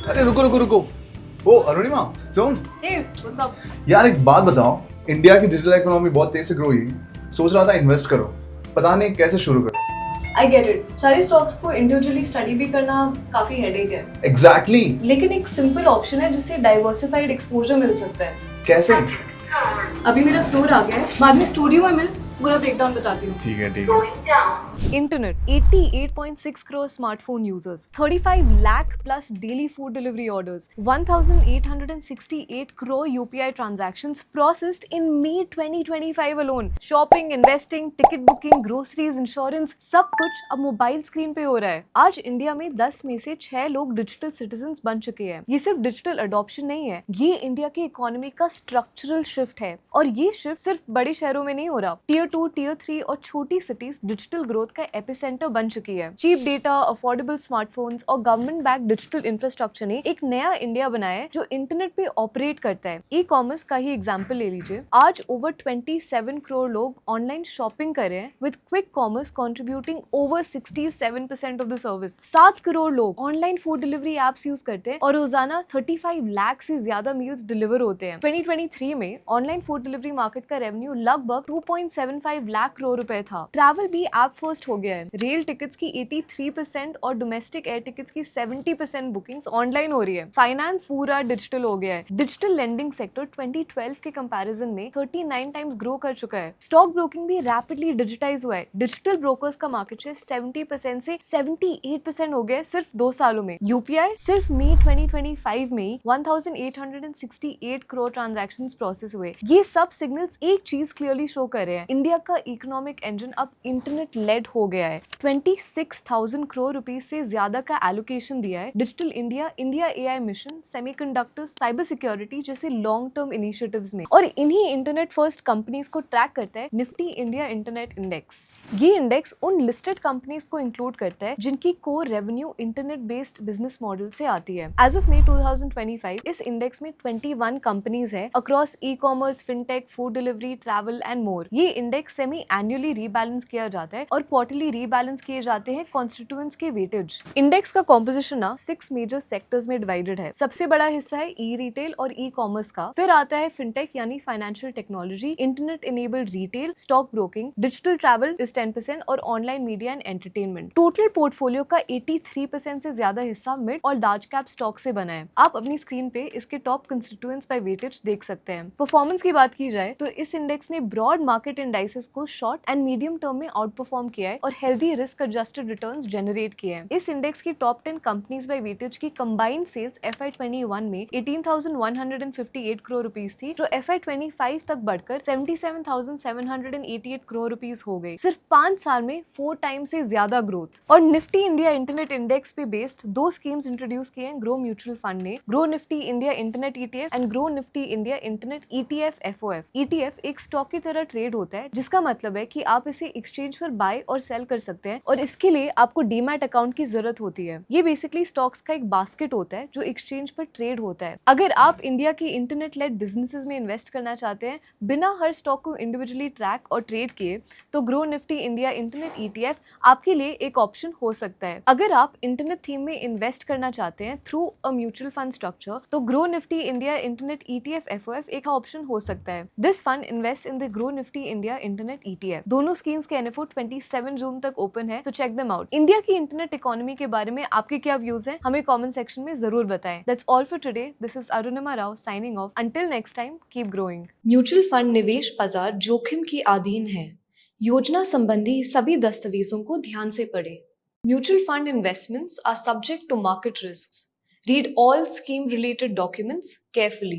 अरे रुको रुको रुको। ओ अरुणिमा, सुन Hey, what's up? यार, एक बात बताओ। इंडिया की डिजिटल इकोनॉमी बहुत तेज से ग्रो हुई, सोच रहा था इन्वेस्ट करो, पता नहीं कैसे शुरू करूं। I get it. सारे स्टॉक्स को इंडिविजुअली स्टडी भी करना काफी हेडेक है। एग्जैक्टली लेकिन एक सिंपल ऑप्शन है जिससे डाइवर्सिफाइड एक्सपोजर मिल सकता है। कैसे? अभी मेरा फ्लोर आ गया है, बाद में स्टूडियो में मिल, पूरा ब्रेकडाउन बताती हूँ। ठीक है ठीक है। Internet, 88.6 crore smartphone users, 35 lakh plus daily food delivery orders, 1,868 crore UPI transactions processed in May 2025 alone. Shopping, investing, ticket booking, groceries, insurance, सब कुछ अब मोबाइल स्क्रीन पे हो रहा है। आज इंडिया में 10 में से 6 लोग डिजिटल सिटीजन बन चुके हैं। ये सिर्फ डिजिटल अडॉप्शन नहीं है, ये इंडिया की इकोनॉमी का स्ट्रक्चरल शिफ्ट है। और ये शिफ्ट सिर्फ बड़े शहरों में नहीं हो रहा। टियर 2, टियर 3 और छोटी सिटीज डिजिटल ग्रोथ का एपिसेंटर बन चुकी है। चीप डेटा, अफोर्डेबल स्मार्टफोन्स और गवर्नमेंट बैक डिजिटल इंफ्रास्ट्रक्चर ने एक नया इंडिया बनाया है जो इंटरनेट पे ऑपरेट करता है। ई कॉमर्स का ही एग्जांपल ले लीजिए। आज ओवर 27 करोड़ लोग ऑनलाइन शॉपिंग कर रहे हैं, with quick commerce contributing over 67% of the service. 7 crore लोग online food delivery apps use करते हैं और रोजाना 35 लाख से ज्यादा मील्स डिलीवर होते हैं। 2023 में ऑनलाइन फूड डिलीवरी मार्केट का रेवेन्यू लगभग 2.75 लाख करोड़ रुपए था। ट्रैवल भी ऐप फर्स्ट हो गया है। रेल टिकट्स की 83% और डोमेस्टिक एयर टिकट्स की 70% बुकिंग्स ऑनलाइन हो रही है। फाइनेंस पूरा डिजिटल हो गया है। डिजिटल लेंडिंग सेक्टर 2012 के कंपैरिजन में 39 टाइम्स ग्रो कर चुका है। स्टॉक ब्रोकिंग भी रैपिडली डिजिटाइज हुआ है। डिजिटल ब्रोकर्स का मार्केट शेयर 70% से 78% हो गया है सिर्फ 2 सालों में। यूपीआई सिर्फ मई 2025 में ही 1,868 करोड़ ट्रांजैक्शंस प्रोसेस हुए। ये सब सिग्नल्स एक चीज क्लियरली शो कर रहे हैं, इंडिया का इकोनॉमिक इंजन अब इंटरनेट लेड हो गया है। 26,000 करोड़ रुपीस से ज्यादा का एलोकेशन दिया है digital India, India AI mission, semiconductors, cyber security जैसे लॉन्ग टर्म इनिशिएटिव्स में। और इन्हीं इंटरनेट फर्स्ट कंपनीज को ट्रैक करता है निफ्टी इंडिया इंटरनेट इंडेक्स। ये इंडेक्स उन लिस्टेड कंपनीज को इंक्लूड करता है जिनकी core revenue internet based business model से आती है। एज ऑफ मई 2025 इस इंडेक्स में 21 कंपनीज है across e commerce, fintech, food delivery, travel and more. ये इंडेक्स सेमी एनुअली रीबैलेंस किया जाता है और क्वार्टरली रीबैलेंस किए जाते हैं कॉन्स्टिट्यूएंट्स के वेटेज। इंडेक्स का कॉम्पोजिशन ना 6 मेजर सेक्टर्स में डिवाइडेड है। सबसे बड़ा हिस्सा है ई रिटेल और ई कॉमर्स का, फिर आता है फिनटेक यानी financial technology, internet enabled retail, stock broking, digital travel is 10% और online media and entertainment. Total portfolio का 83% से ज्यादा हिस्सा मिड और लार्ज कैप स्टॉक से बना है। आप अपनी स्क्रीन पे इसके टॉप कंस्टिट्यूएंट्स बाय वेटेज देख सकते हैं। परफॉर्मेंस की बात की जाए तो इस इंडेक्स ने ब्रॉड मार्केट इंडाइसेस को शॉर्ट एंड मीडियम टर्म में आउट परफॉर्म किया है और healthy risk adjusted returns generate किए हैं। इस इंडेक्स की टॉप 10 कंपनीज बाय वेटेज की कंबाइंड सेल्स FY21 में 18,158 करोड़ रुपीस थी, जो FY25 तक बढ़कर 77,788 करोड़ रुपीस हो गई। सिर्फ 5 साल में 4 टाइम से ज्यादा ग्रोथ। और निफ्टी इंडिया इंटरनेट इंडेक्स पे बेस्ड 2 स्कीम्स इंट्रोड्यूस किए हैं ग्रो म्यूचुअल फंड ने, grow Nifty India internet ETF and grow Nifty India internet ETF FOF। ETF एक स्टॉक की तरह ट्रेड होता है, जिसका मतलब है कि आप इसे एक्सचेंज पर बाय और सेल कर सकते हैं और इसके लिए आपको डीमैट अकाउंट की जरूरत होती है। ये बेसिकली स्टॉक्स का एक बास्केट होता है जो एक्सचेंज पर ट्रेड होता है। अगर आप इंडिया की इंटरनेट लेड बिजनेसेस में इन्वेस्ट करना चाहते हैं बिना हर स्टॉक को इंडिविजुअली ट्रैक और ट्रेड किए, तो Groww Nifty India internet ETF आपके लिए एक ऑप्शन हो सकता है। अगर आप इंटरनेट थीम में इन्वेस्ट करना चाहते हैं through a mutual fund structure, तो Groww Nifty India internet ETF FOF एक ऑप्शन हो सकता है। This fund invest in the Groww Nifty India internet ETF। दोनों स्कीम्स के NFO 27 जून तक ओपन है, तो चेक देम आउट। इंडिया की इंटरनेट इकोनॉमी के बारे में आपके क्या व्यूज हैं, हमें कमेंट सेक्शन में जरूर बताएं। That's all for today. This is Arunima Rao signing off. Until next time, keep growing. Mutual fund निवेश बाजार जोखिम के अधीन है। योजना संबंधी सभी दस्तावेजों को ध्यान से पढ़ें। Mutual fund investments are subject to market risks. Read all scheme related documents carefully.